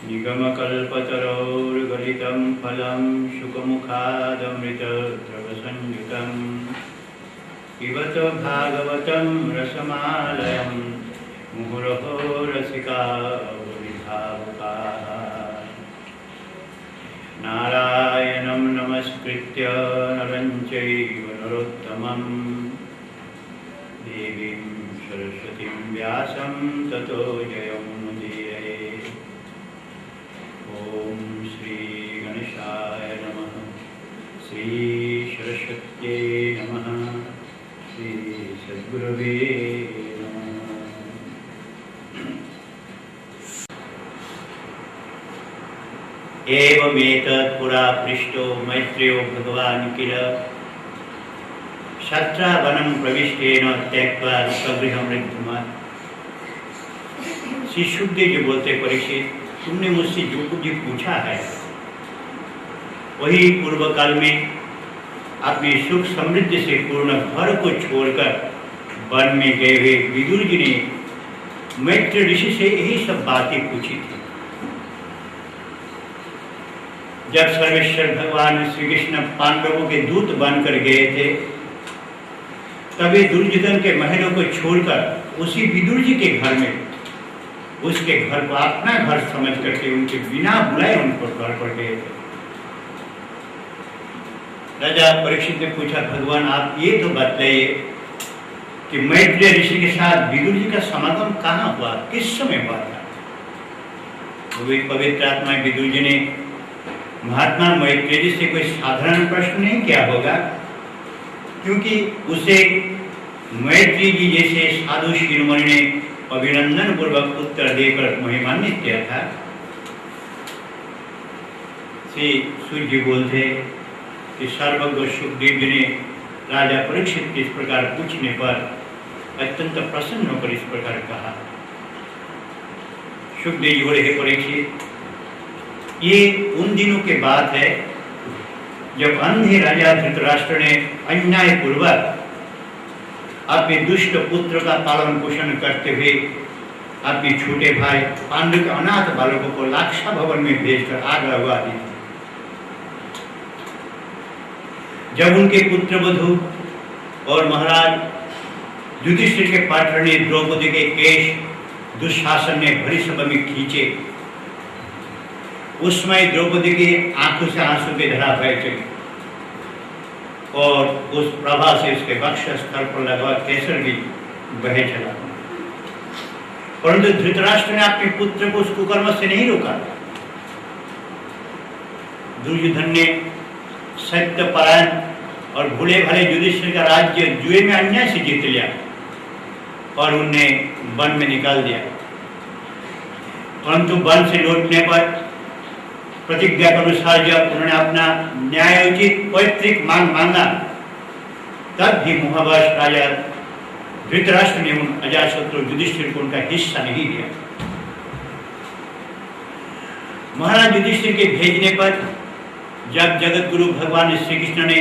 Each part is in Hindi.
निगमकल्पतरोर्गलितं फलं शुकमुखादमृतद्रवसंयुतं पिबत भागवतं रसमालयं मुहुरहो रसिका विभावुकाः। नारायणं नमस्कृत्य नरं चैव नरोत्तमं देवीं सरस्वतीं व्यासं ततो जयमुदीरये। ओम श्री गणेशाय नमः, श्री सरस्वत्यै नमः, श्री सद्गुरवे नमः। एवमेतत् पुरा पृष्टो मैत्रेयो भगवान् किल शत्रावनं प्रविष्टेन त्यक्त्वा स्वगृहं ऋद्धुमात्। श्री सुखदेव जी बोलते, परीक्षित, तुमने मुझसे जो कुछ पूछा है वही पूर्व काल में अपने सुख समृद्धि से पूर्ण घर को छोड़कर वन में गए हुए विदुर जी ने मैत्र ऋषि से यही सब बातें पूछी थी। जब सर्वेश्वर भगवान श्री कृष्ण पांडवों के दूत बनकर गए थे, तभी दुर्योधन के महलों को छोड़कर उसी विदुर जी के घर में, उसके घर को अपना घर समझ करके उनके बिना बुलाए उनको घर पर गए थे। राजा परीक्षित ने पूछा, भगवान आप ये तो बताइए कि मैत्रेय ऋषि के साथ विदुर जी का समागम कहाँ हुआ, किस समय हुआ था? पवित्र आत्मा विदुर जी ने महात्मा मैत्रेय जी से कोई साधारण प्रश्न नहीं किया होगा, क्योंकि उसे मैत्रेय जी जैसे साधु शिरोमणि ने अभिनंदन पूर्वक उत्तर देकर महिमान्वित किया था। श्री सूर्य जी बोलते कि सर्वज्ञ सुखदेव जी ने राजा परीक्षित के इस प्रकार पूछने पर अत्यंत प्रसन्न होकर इस प्रकार कहा। सुखदेव जी बोले, हे परीक्षित, ये उन दिनों के बात है जब अंधे राजा धृतराष्ट्र ने अन्याय पूर्वक अपने दुष्ट पुत्र का पालन पोषण करते हुए अपने छोटे भाई पांडु के अनाथ बालकों को लाक्षा भवन में भेजकर आग लगवा दी। जब उनके पुत्र वधू और महाराज युधिष्ठिर के पात्र ने द्रौपदी के केश दुशासन ने भरी सभा में खींचे, उस समय द्रौपदी की आंखों से आंसू के धारा बह चली और उस प्रभा से उसके वक्षस्थल पर लगा केसर भी बहे चला। परंतु धृतराष्ट्र ने अपने पुत्र को उस कुकर्म से नहीं रोका। दुर्योधन ने सत्यपरायण और भूले भले युधिष्ठिर का राज्य जुए में अन्याय से जीत लिया और उन्हें वन में निकाल दिया। परंतु वन से लौटने पर प्रतिज्ञा के अनुसार जब उन्होंने अपना न्यायोचित पैतृक मांग मांगा, तब भी मोहवश राजा धृतराष्ट्र ने उन अजातशत्रु युधिष्ठिर को उनका हिस्सा नहीं दिया। महाराज युधिष्ठिर के भेजने पर जब जगत गुरु भगवान श्री कृष्ण ने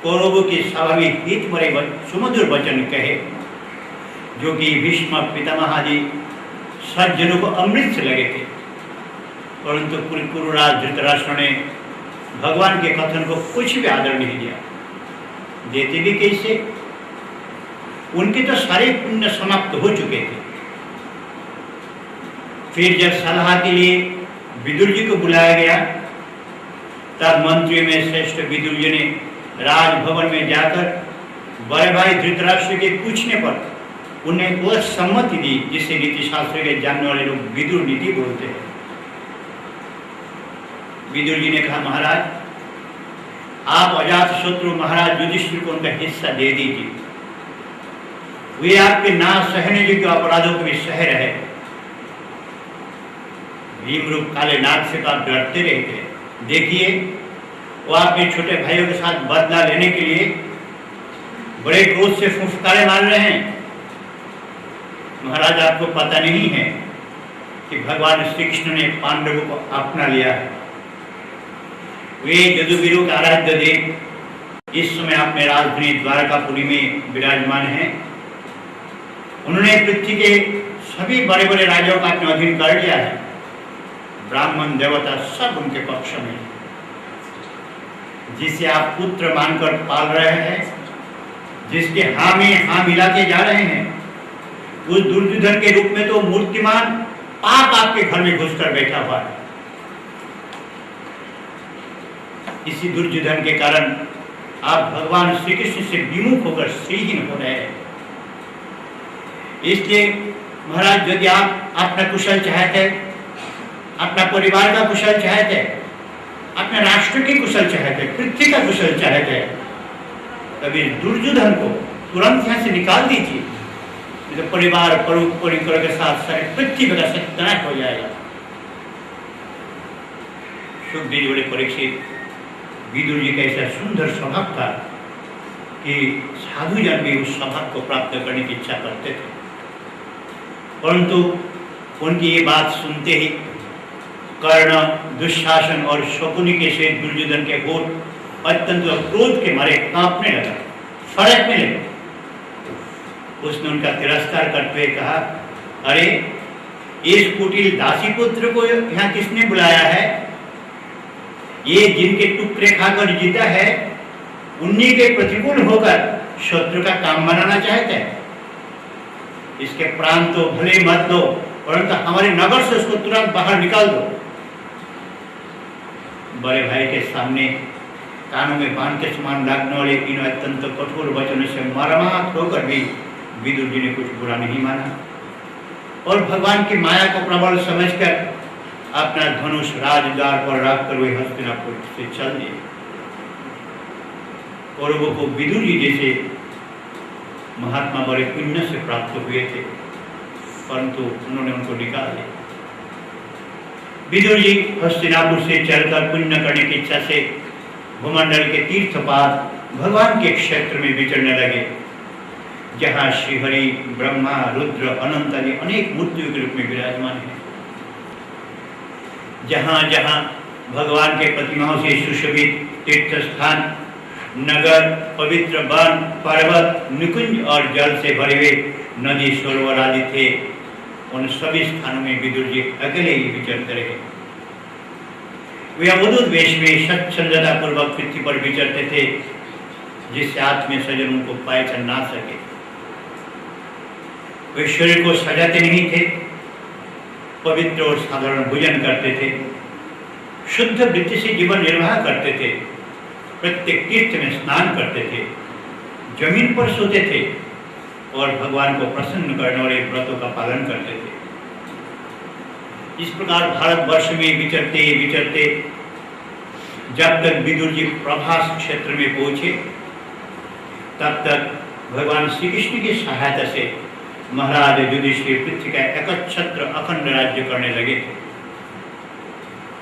कौरवों के स्वाभाविक हित भरे सुमधुर वचन कहे, जो कि भीष्म पितामह आदि सज्जनों को अमृत से लगे थे, परंतु कुरुराज धृतराष्ट्र ने भगवान के कथन को कुछ भी आदर नहीं दिया। देते भी कैसे? उनके तो सारे पुण्य समाप्त हो चुके थे। फिर जब सलाह के लिए विदुर जी को बुलाया गया, तब मंत्रियों में श्रेष्ठ विदुर जी ने राजभवन में जाकर बड़े भाई धृतराष्ट्र के पूछने पर उन्हें वह सम्मति दी जिसे नीति शास्त्र के जानने वाले लोग विदुर नीति बोलते हैं। विदुर जी ने कहा, महाराज आप अजातशत्रु महाराज युधिष्ठिर को उनका हिस्सा दे दीजिए। वे आपके ना सहने योग्य अपराधों को भी सह रहे। भीमरूप काले नाग से तो आप डरते रहते। देखिए, वो आपके छोटे भाइयों के साथ बदला लेने के लिए बड़े क्रोध से फुफकारे मार रहे हैं। महाराज आपको पता नहीं है कि भगवान श्री कृष्ण ने पांडवों को अपना लिया है। वे जदुवीरों का आराध्य देव इस समय अपने राजधानी द्वारकापुरी में विराजमान हैं। उन्होंने पृथ्वी के सभी बड़े बड़े राज्यों का अपने अधीन कर लिया है। ब्राह्मण देवता सब उनके पक्ष में। जिसे आप पुत्र मानकर पाल रहे हैं, जिसके हाँ में हाँ मिलाते जा रहे हैं, उस दुर्योधन के रूप में तो मूर्तिमान पाप आपके घर में घुसकर बैठा हुआ है। इसी दुर्योधन के कारण आप भगवान श्री कृष्ण से विमुख होकर श्रीहीन हो रहे हैं। इसलिए महाराज, यदि आप अपना कुशल चाहते, अपना परिवार का कुशल चाहते, अपने राष्ट्र के कुशल चाहते, पृथ्वी का कुशल चाहते, तभी दुर्योधन को तुरंत यहाँ से निकाल दीजिए, तो परिवार परिकर के साथ सारे पृथ्वी का सत्यानाश हो जाएगा। सुखदेव बड़े परीक्षित, विदुर जी का ऐसा सुंदर स्वभाव था कि साधु जन भी उस स्वभाव को प्राप्त करने की इच्छा करते थे, परंतु उनकी ये बात सुनते ही कर्ण, दुशासन और शकुनी के से दुर्योधन के होठ अत्यंत क्रोध के मारे कांपने लगा, फड़कने लगे। उसने उनका तिरस्कार करते हुए कहा, अरे इस कुटिल दासी पुत्र को यहाँ किसने बुलाया है? ये जिनके टुकड़े खाकर जीता है, उन्हीं के प्रतिकूल होकर शत्रु का काम बनाना चाहते हैं। इसके प्राण तो भले मत दो, परंतु हमारे नगर से उसको तुरंत बाहर निकाल दो। बड़े भाई के सामने कानों में बांध के समान लागने वाले इन अत्यंत कठोर वचनों से मर्माहत होकर भी विदुर जी ने कुछ बुरा नहीं माना और भगवान की माया को प्रबल समझकर अपना धनुष राजद्वार पर रखकर वे हस्तिनापुर से चल दिए। और वो विदुर जी जैसे महात्मा बड़े पुण्य से प्राप्त हुए थे, परंतु उन्होंने उनको निकाल दिया। विदुर जी हस्तिनापुर से चलकर पुण्य करने की इच्छा से भूमंडल के तीर्थपाद भगवान के क्षेत्र में विचरने लगे, जहाँ श्रीहरि, ब्रह्मा, रुद्र, अनंत आदि अनेक मूर्तियों के रूप में विराजमान है। जहाँ जहाँ भगवान के प्रतिमाओं से सुशोभित तीर्थ स्थान, नगर, पवित्र वन, पर्वत, निकुंज और जल से भरे हुए नदी, सरोवर आदि थे, उन सभी स्थानों में विदुर जी अकेले ही विचरते रहे। वे अवधूत वेश में सच्छंदता पूर्वक पृथ्वी पर विचरते थे, जिससे आत्मीय सजन उनको पहचान ना सके। वे शरीर को सजाते नहीं थे, पवित्र और साधारण भोजन करते थे, शुद्ध वृत्ति से जीवन निर्वाह करते थे, प्रत्येक तीर्थ में स्नान करते थे, जमीन पर सोते थे और भगवान को प्रसन्न करने वाले व्रतों का पालन करते थे। इस प्रकार भारतवर्ष में विचरते विचरते जब तक विदुर जी प्रभास क्षेत्र में पहुंचे, तब तक भगवान श्री कृष्ण की सहायता से महाराज युधिष्ठिर पृथ्वी का एकच्छत्र अखंड राज्य करने लगे थे।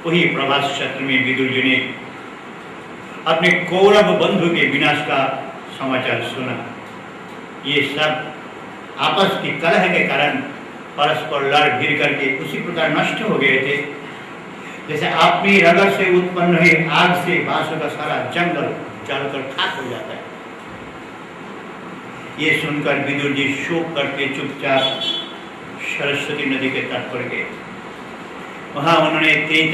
वही प्रभास क्षेत्र में विदुर जी ने अपने कौरव बंधु के विनाश का समाचार सुना। ये सब आपस की कलह के कारण परस्पर लड़ भिड़ करके उसी प्रकार नष्ट हो गए थे, जैसे अपनी रगड़ से उत्पन्न हुई आग से बांसों का सारा जंगल जलकर खाक हो जाता है। ये सुनकर विदुर जी शोक करके चुपचाप सरस्वती नदी के तट पर गए। वहां उन्होंने तेज,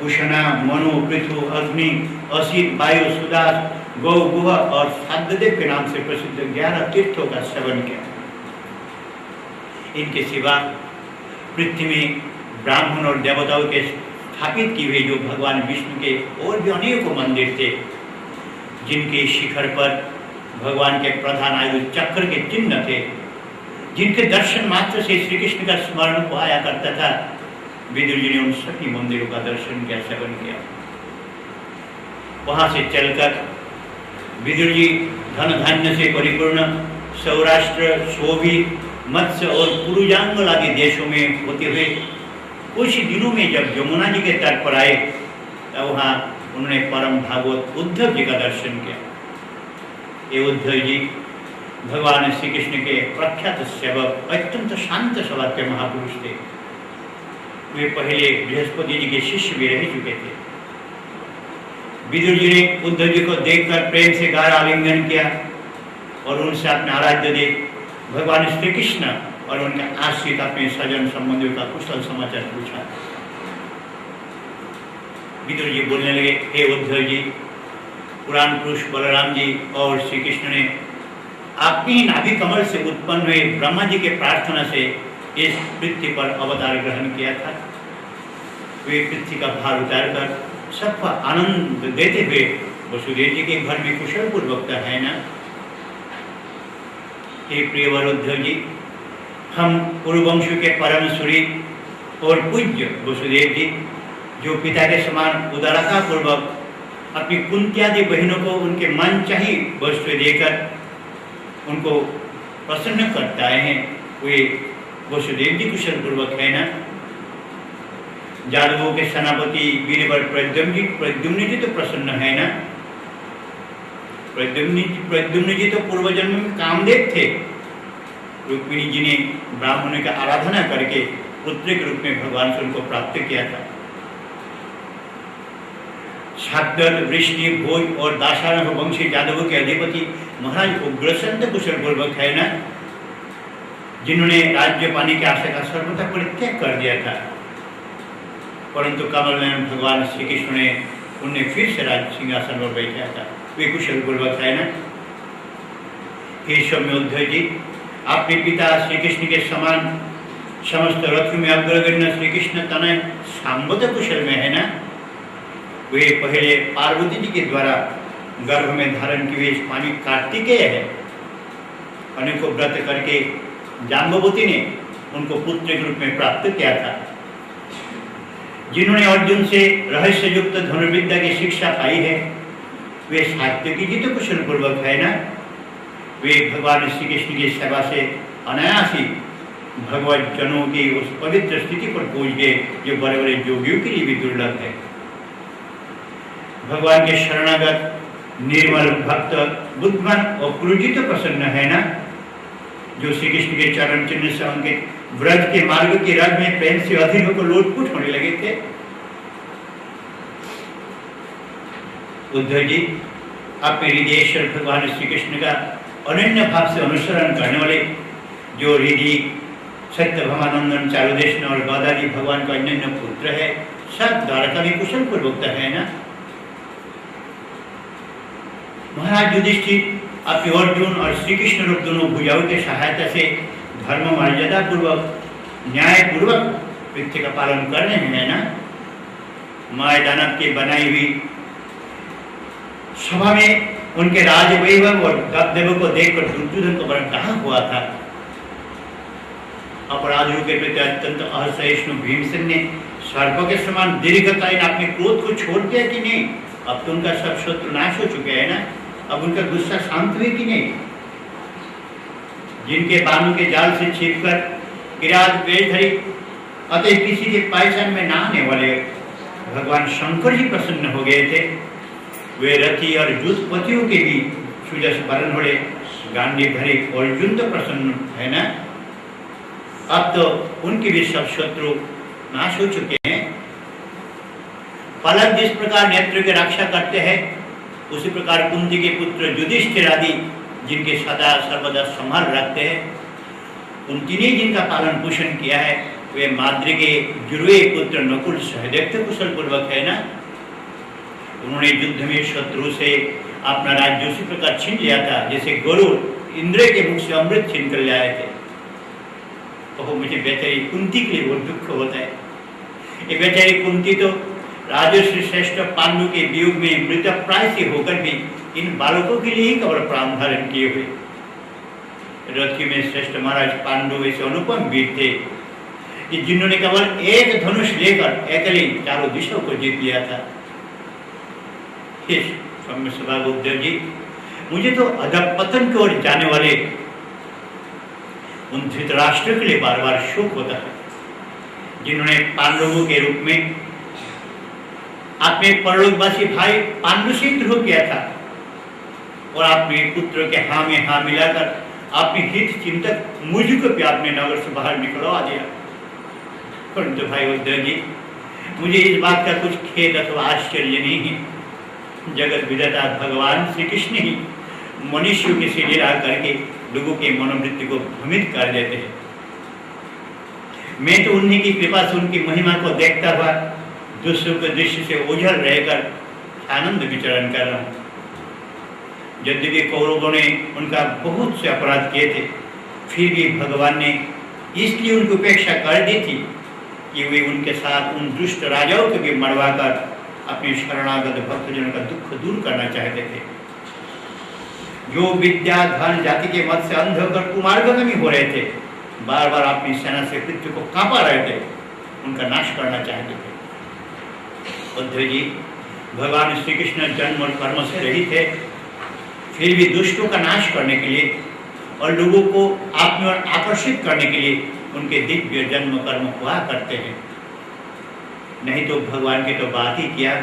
उष्णा, मनु, पृथु, अग्नि, असित, वायु, सुदास, गौ, गुह और साध्यदेव के नाम से प्रसिद्ध 11 तीर्थों का सेवन किया। इनके सिवा पृथ्वी में ब्राह्मण और देवताओं के स्थापित किए हुए जो भगवान विष्णु के और भी अनेकों मंदिर थे, जिनके शिखर पर भगवान के प्रधान आयु चक्र के चिन्ह थे, जिनके दर्शन मात्र से श्री कृष्ण का स्मरण को आया करता था, विदुर जी ने उन सभी मंदिरों का दर्शन किया, सेवन किया। वहां से चलकर विदुर जी धन धान्य से परिपूर्ण सौराष्ट्र, शोभित, मत्स्य और पुरुजांगल आदि देशों में होते हुए कुछ दिनों में जब यमुना जी के तट पर आए, तब वहाँ उन्होंने परम भागवत उद्धव जी का दर्शन किया। ये उद्धव जी भगवान श्री कृष्ण के प्रख्यात सेवक, अत्यंत शांत स्वभाव के महापुरुष थे। वे पहले बृहस्पति जी के शिष्य भी रह चुके थे। विदुर जी ने उद्धव जी को देखकर प्रेम से गाढ़ा आलिंगन किया और उनसे अपने आराध्य देव भगवान श्री कृष्ण और उनके आश्रित अपने सजन संबंधियों का कुशल समाचार पूछा। विदुर जी बोलने लगे, हे उद्धव जी, पुराण पुरुष बलराम जी और श्री कृष्ण ने आपकी ही नाभि कमल से उत्पन्न हुए ब्रह्मा जी के प्रार्थना से इस पृथ्वी पर अवतार ग्रहण किया था। वे पृथ्वी का भार उतारकर सबका आनंद देते हुए वसुदेव जी के घर में कुशल पूर्वक है ना। हे प्रियवर उद्धव जी, हम कुरुवंश के परम सूरी और पूज्य वसुदेव जी, जो पिता के समान उदारता पूर्वक अपनी कुंत्यादि बहनों को उनके मन चाहिए वस्तु देकर उनको प्रसन्न करता है, वे वसुदेव जी कुशल पूर्वक है ना। जादवों के सेनापति वीरवर प्रद्युम्न जी तो प्रसन्न है ना। प्रद्युम्न जी तो पूर्व जन्म में कामदेव थे। रुक्मिणी जी ने ब्राह्मणों का आराधना करके पुत्र के रूप में भगवान से उनको प्राप्त किया था। शाक्दल, वृष्णि, भोज और दाशारण वंशी यादवों के अधिपति महाराज उग्रसेन कुशल पूर्वक है ना, जिन्होंने राज्य पाने की आशा का सर्वथा परित्याग कर दिया था, परंतु कमल नयन भगवान श्री कृष्ण ने उन्हें फिर से राज सिंहासन पर बैठाया था। वे कुशल पूर्वक है ना। हे सौम्य उद्धव जी, आपके पिता श्री कृष्ण के समान समस्त रथ में अग्रगण्य श्री कृष्ण तनय सांबत कुशल में है ना। वे पहले पार्वती जी के द्वारा गर्भ में धारण किए स्वामी कार्तिकेय है। अनेकों व्रत करके जाम्बवती ने उनको पुत्र के रूप में प्राप्त किया था। जिन्होंने अर्जुन से रहस्य युक्त धनुर्विद्या की शिक्षा पाई है, वे सात्विकी जी तो कुशल पूर्वक है ना। वे भगवान श्री कृष्ण की सेवा से अनायासी भगवत जनों की उस पवित्र स्थिति पर पहुंच गए जो बड़े बड़े योगियों के लिए भी दुर्लभ है। भगवान के शरणागत निर्मल भक्त बुद्धिमान और क्रुजित तो प्रसन्न है ना, जो श्री कृष्ण के चरण चिन्ह से अंकित व्रज के मार्ग के रज में प्रेम से अधीर होकर लोटपुट होने लगे थे। उद्धव जी, आप हृदयेश्वर भगवान श्री कृष्ण का अनन्य भाव से अनुसरण करने वाले जो रिधि सत्यभामानंदन चारुदेशन और गदादी भगवान का अनन्य पुत्र है, सब द्वारका में कुशल पूर्वक है ना। महाराज युधिष्ठिर, आप अर्जुन और श्री कृष्ण रूप दोनों भुजाओं के सहायता से धर्म मर्यादा पूर्वक न्याय पूर्वक पृथ्वी का पालन कर रहे हैं ना। माया दानव की बनाई हुई सभा में उनके राज वैभव और दबदबे को देखकर दुर्योधन को बड़ा कहा हुआ था। अपराधियों के प्रति अत्यंत असहिष्णु भीमसेन ने सर्प के समान दीर्घकालीन अपने क्रोध को छोड़ दिया कि नहीं। अब तो उनका सब शत्रु नाश हो चुके हैं ना, अब उनका गुस्सा शांत हुए कि नहीं। जिनके बाणों के जाल से छिपकर किरात वेशधरी अतः किसी के पायसान में नहाने वाले भगवान शंकर जी प्रसन्न हो गए थे। वे रथी और युद्धपतियों के भी सुजस वरण होड़े गांडीवधारी अर्जुन तो प्रसन्न है ना। अब तो उनके भी सब शत्रु नाश हो चुके हैं। पलक जिस प्रकार नेत्र की रक्षा करते हैं, उसी प्रकार कुंती के पुत्र युधिष्ठिर आदि जिनके सदा सर्वदा संभाल रखते हैं, उन तीनों जिनका पालन पोषण किया है, वे माद्री के जुर्वे पुत्र नकुल सहदेव तो कुशल पूर्वक है ना। उन्होंने युद्ध में शत्रु से अपना राज्य उसी प्रकार छीन लिया था जैसे गरुड़ इंद्र के मुख से अमृत छीन कर ले आए थे। तो मुझे बेचारी कुंती के लिए बहुत दुख होता है। ये बेचारी कुंती तो राजर्षि श्रेष्ठ पांडु के वियोग में मृत प्राय से होकर भी इन बालकों के लिए ही केवल प्राण धारण किए हुए। रथी में श्रेष्ठ महाराज पांडु ऐसे अनुपम वीर थे कि जिन्होंने केवल एक धनुष लेकर अकेले चारों दिशाओं को जीत लिया था। उद्धव जी, मुझे तो अधपतन की ओर जाने वाले उन धृतराष्ट्र के लिए बार बार शोक होता है, जिन्होंने पांडवों के रूप में अपने परलोकवासी भाई पांडु से द्रोह किया था और अपने पुत्र के हाँ में हाँ मिलाकर अपने हित चिंतक मुझको भी अपने नगर से बाहर निकलवा दिया। परंतु भाई उद्धव जी, मुझे इस बात का कुछ खेद अथवा आश्चर्य नहीं है। जगत विधाता भगवान श्री कृष्ण ही मनुष्यों की से लीला करके लोगों के मनोवृत्ति को भ्रमित कर देते हैं। मैं तो उन्हीं की कृपा से उनकी महिमा को देखता हुआ दूसरों के दृष्टि से ओझल रहकर आनंद विचरण कर रहा हूँ। यद्यपि कौरवों ने उनका बहुत से अपराध किए थे, फिर भी भगवान ने इसलिए उनकी उपेक्षा कर दी थी कि वे उनके साथ उन दुष्ट राजाओं को भी मरवाकर अपने शरणागत भक्तजनों का दुख दूर करना चाहते थे। जो विद्या धन जाति के मत से अंध होकर कुमार्गगामी हो रहे थे, बार बार अपनी सेना से पृथ्वी को कांपा रहे थे, उनका नाश करना चाहते थे। उद्धव जी, भगवान श्री कृष्ण जन्म और कर्म से रहित थे, फिर भी दुष्टों का नाश करने के लिए और लोगों को आप में और आकर्षित करने के लिए उनके दिव्य जन्म कर्म हुआ करते हैं। नहीं तो भगवान की तो बात ही किया।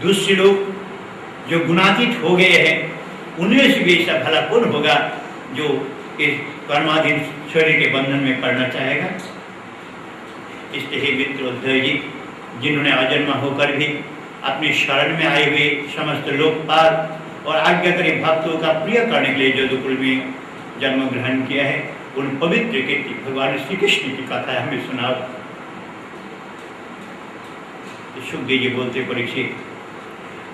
दूसरे लोग जो गुणातीत हो गए हैं, उनमें से भी ऐसा भला कौन होगा जो इस कर्माधीन शरीर के बंधन में पड़ना चाहेगा। इसलिए हे मित्र उद्धव जी, जिन्होंने अजन्मा होकर भी अपनी शरण में आए हुए समस्त लोकपाल और आज्ञाकारी भक्तों का प्रिय करने के लिए यदुकुल में जन्म ग्रहण किया है, उन पवित्र कीर्ति भगवान श्री कृष्ण की कथा हमें सुनाओ। सुखदेव जी बोलते, परीक्षित,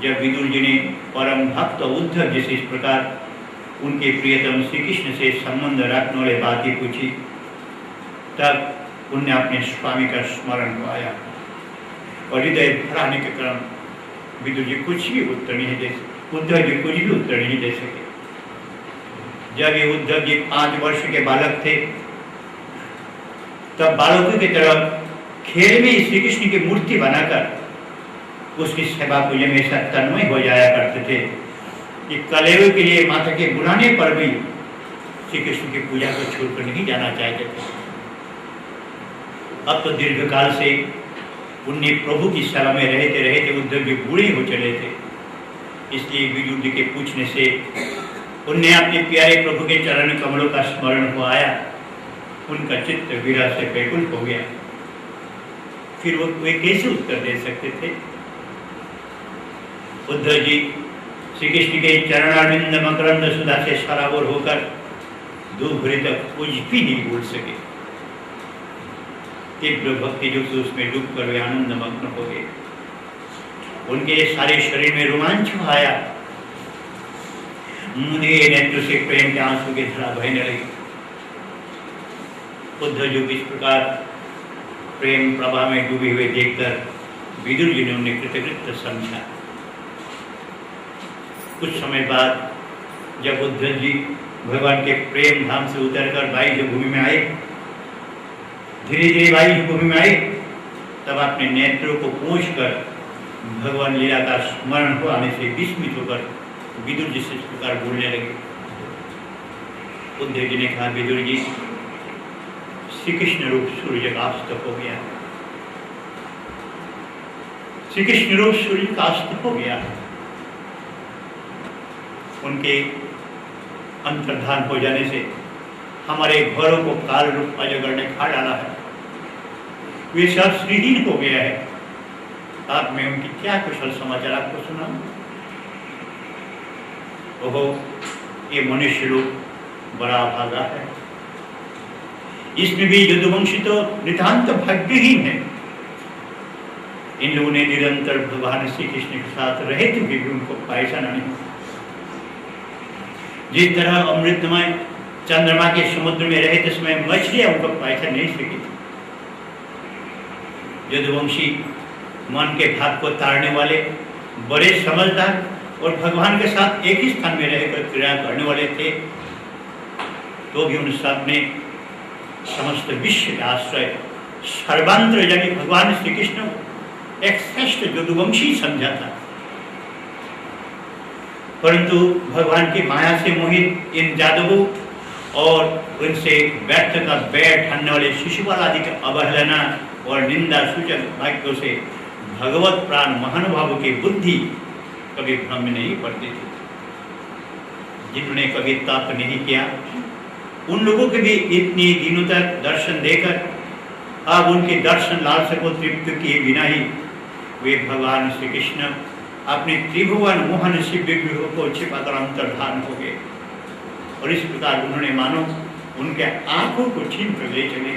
जब विदुर जी ने परम भक्त उद्धव जी से इस प्रकार उनके प्रियतम श्री कृष्ण से संबंध रखने वाली बातें पूछी, तब उनने अपने स्वामी का स्मरण को आया और हृदय भराने के कारण विदुर जी कुछ भी उत्तर नहीं दे सके, उद्धव जी कुछ भी उत्तर नहीं दे सके। जब ये उद्धव जी 5 वर्ष के बालक थे, तब बालकों की तरह खेल में श्री कृष्ण की मूर्ति बनाकर उसकी सेवा पूजा में ऐसा तन्मय हो जाया करते थे कि कलेवे के लिए माता के बुलाने पर भी श्री कृष्ण की पूजा को छोड़कर नहीं जाना चाहते थे। अब तो दीर्घकाल से उन्हें प्रभु की सेवा में रहते रहते उद्धव जी बूढ़े हो चले थे। इसलिए विदुर जी के पूछने से उन्हें अपने प्यारे प्रभु के चरण कमलों का स्मरण हो आया। उनका चित्त विरह से व्याकुल हो गया। फिर वे कैसे उत्तर दे सकते थे। उद्धव जी श्री कृष्ण के चरणारविंद मकरंद सुधा से सराबोर होकर दूर भरे तक कुछ भी नहीं भूल सके। तीव्र भक्ति जो से उसमें डूब कर वे आनंद मग्न हो गए। उनके सारे शरीर में रोमांच आया। मुझे नेत्र से प्रेम के आंसू की धारा बहने लगी। उद्धव जी इस प्रकार प्रेम प्रवाह में डूबे हुए देखकर विदुर जी ने उन्हें कृतकृत्य समझा। कुछ समय बाद जब उद्धव जी भगवान के प्रेम धाम से उतरकर वायु भूमि में आए, धीरे धीरे वायु भूमि में आए, तब अपने नेत्रों को पोंछकर भगवान लीला का स्मरण हो आने से विस्मित होकर विदुर जी से इस प्रकार बोलने लगे। उद्धव जी ने कहा, विदुर जी, श्री कृष्ण रूप सूर्य का अस्त हो गया। श्री कृष्ण रूप सूर्य का अस्त हो गया। उनके अंतर्धान हो जाने से हमारे घरों को काल रूप अजगर ने खा डाला है। वे सब श्रीहीन हो गया है। आप मैं उनकी क्या कुशल समाचार आपको सुनाऊं। ओहो, ये मनुष्य रूप बड़ा भागा है। इसमें भी यदुवंशी तो नितांत भाग्यहीन है। इन लोगों ने निरंतर भगवान श्री कृष्ण के साथ रहे थे भी उनको पैसा नहीं। जिस तरह अमृतमय चंद्रमा के समुद्र में रहे थे, उसमें मछलियां उनको पैसा नहीं सकी थी। यदुवंशी मन के भाव को ताड़ने वाले, बड़े समझदार और भगवान के साथ एक ही स्थान में रहकर क्रिया करने वाले थे। तो भी उन सब ने समस्त विश्व के आश्रय सर्वांतर यानी भगवान श्री कृष्ण एक श्रेष्ठ यदुवंशी समझा था। परंतु भगवान की माया से मोहित इन जादवों और उनसे व्यर्थ का बैठ ठानने वाले शिशुपाल आदि के अवहेलना और निंदा सूचक वाक्यों से भगवत प्राण महानुभावों की बुद्धि कभी भ्रम में नहीं पड़ती थी। जिन्होंने कभी तप नहीं किया, उन लोगों के भी इतनी दिनों तक दर्शन देकर अब उनके दर्शन लालसा को तृप्त किए बिना ही वे भगवान श्री कृष्ण अपने त्रिभुवन मोहन शिव विग्रह को छिपाकर अंतर्धान हो गए। और इस प्रकार उन्होंने मानो उनके आंखों को छीन कर ले चले।